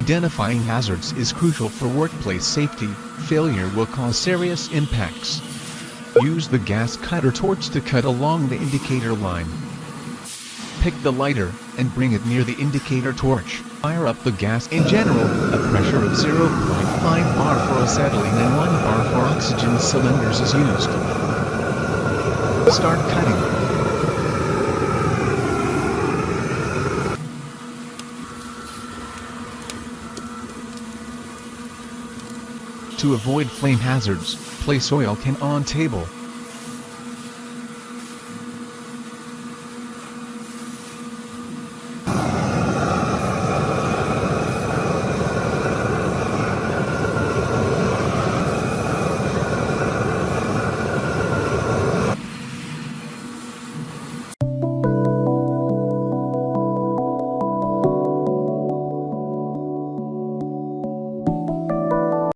Identifying hazards is crucial for workplace safety. Failure will cause serious impacts. Use the gas cutter torch to cut along the indicator line. Pick the lighter, and bring it near the indicator torch. Fire up the gas. In general, a pressure of 0.5 bar for acetylene and 1 bar for oxygen cylinders is used. Start cutting. To avoid flame hazards, place oil can on table.